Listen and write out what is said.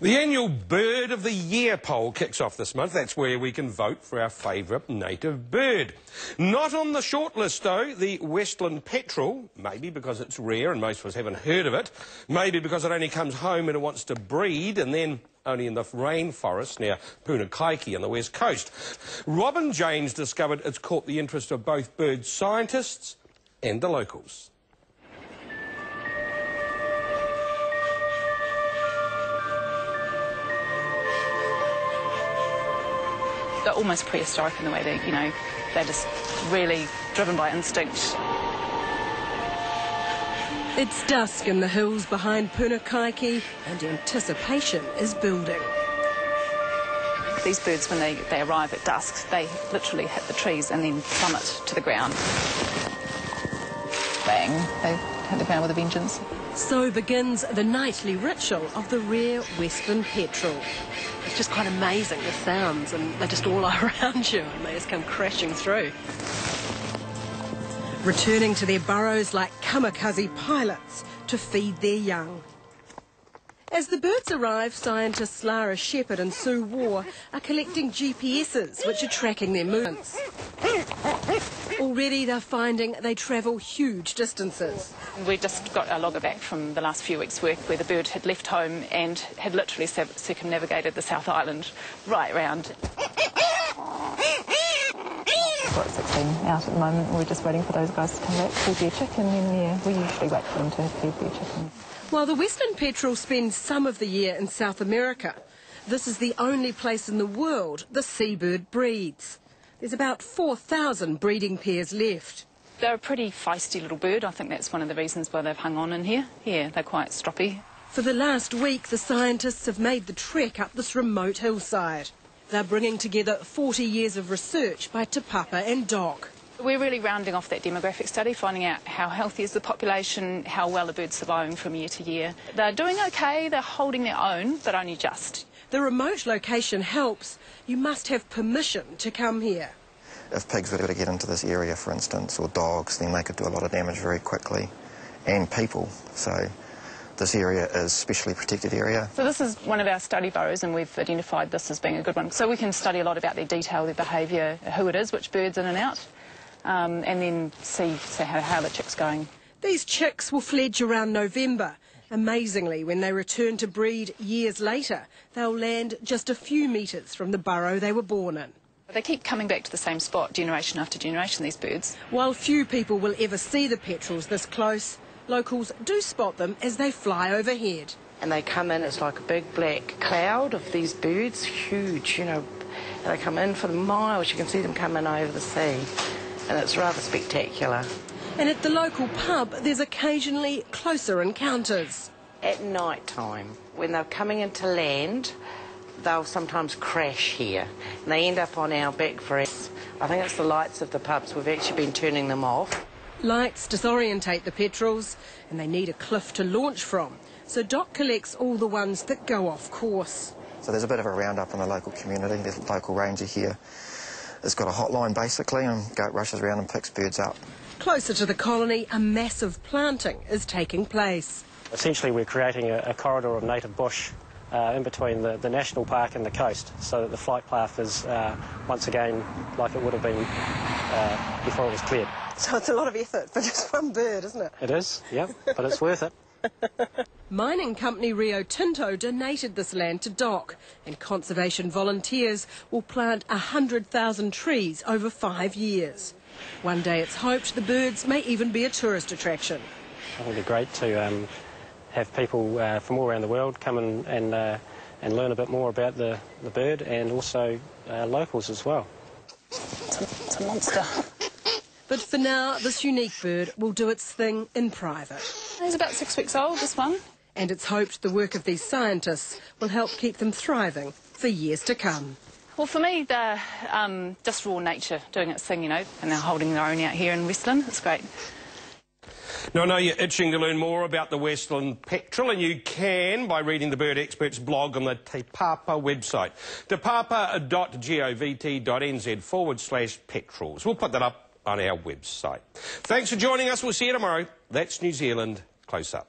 The annual Bird of the Year poll kicks off this month. That's where we can vote for our favourite native bird. Not on the shortlist, though, the Westland petrel, maybe because it's rare and most of us haven't heard of it, maybe because it only comes home when it wants to breed and then only in the rainforest near Punakaiki on the west coast. Robin James discovered it's caught the interest of both bird scientists and the locals. They're almost prehistoric in the way they're just really driven by instinct. It's dusk in the hills behind Punakaiki and anticipation is building. These birds, when they arrive at dusk, they literally hit the trees and then plummet to the ground. Bang, they hit the ground with a vengeance. So begins the nightly ritual of the rare Westland petrel. It's just quite amazing, the sounds, and they're just all around you and they just come crashing through. Returning to their burrows like kamikaze pilots to feed their young. As the birds arrive, scientists Lara Shepherd and Sue Waugh are collecting GPSs which are tracking their movements. Already they're finding they travel huge distances. We just got a logger back from the last few weeks' work where the bird had left home and had literally circumnavigated the South Island right round. We've got 16 out at the moment. We're just waiting for those guys to come back, feed their chicken, and then we usually wait for them to feed their chicken. While the Westland petrel spends some of the year in South America, this is the only place in the world the seabird breeds. There's about 4,000 breeding pairs left. They're a pretty feisty little bird. I think that's one of the reasons why they've hung on in here. Yeah, they're quite stroppy. For the last week, the scientists have made the trek up this remote hillside. They're bringing together 40 years of research by Te Papa and Doc. We're really rounding off that demographic study, finding out how healthy is the population, how well the bird's surviving from year to year. They're doing okay, they're holding their own, but only just. The remote location helps. You must have permission to come here. If pigs were to get into this area, for instance, or dogs, then they could do a lot of damage very quickly, and people. So this area is specially protected area. So this is one of our study burrows, and we've identified this as being a good one. So we can study a lot about their detail, their behaviour, who it is, which bird's in and out, and then see how the chick's going. These chicks will fledge around November. Amazingly, when they return to breed years later, they'll land just a few metres from the burrow they were born in. They keep coming back to the same spot generation after generation, these birds. While few people will ever see the petrels this close, locals do spot them as they fly overhead. And they come in, it's like a big black cloud of these birds, huge, and they come in for miles. You can see them coming over the sea, and it's rather spectacular. And at the local pub, there's occasionally closer encounters. At night time, when they're coming into land, they'll sometimes crash here, and they end up on our back for us. I think it's the lights of the pubs. We've actually been turning them off. Lights disorientate the petrels, and they need a cliff to launch from. So Doc collects all the ones that go off course. So there's a bit of a roundup in the local community. There's a local ranger here. It's got a hotline basically, and goat rushes around and picks birds up. Closer to the colony, a massive planting is taking place. Essentially, we're creating a corridor of native bush in between the national park and the coast, so that the flight path is once again like it would have been before it was cleared. So it's a lot of effort for just one bird, isn't it? It is, yeah, but it's worth it. Mining company Rio Tinto donated this land to Doc, and conservation volunteers will plant 100,000 trees over 5 years. One day it's hoped the birds may even be a tourist attraction. I think it'd be great to have people from all around the world come in and learn a bit more about the bird, and also locals as well. It's a monster. But for now, this unique bird will do its thing in private. He's about 6 weeks old, this one. And it's hoped the work of these scientists will help keep them thriving for years to come. Well, for me, they're just raw nature doing its thing, and they're holding their own out here in Westland. It's great. Now, I know you're itching to learn more about the Westland petrel, and you can by reading the Bird Experts blog on the Te Papa website, tepapa.gov.nz/petrels. We'll put that up on our website. Thanks for joining us. We'll see you tomorrow. That's New Zealand Close Up.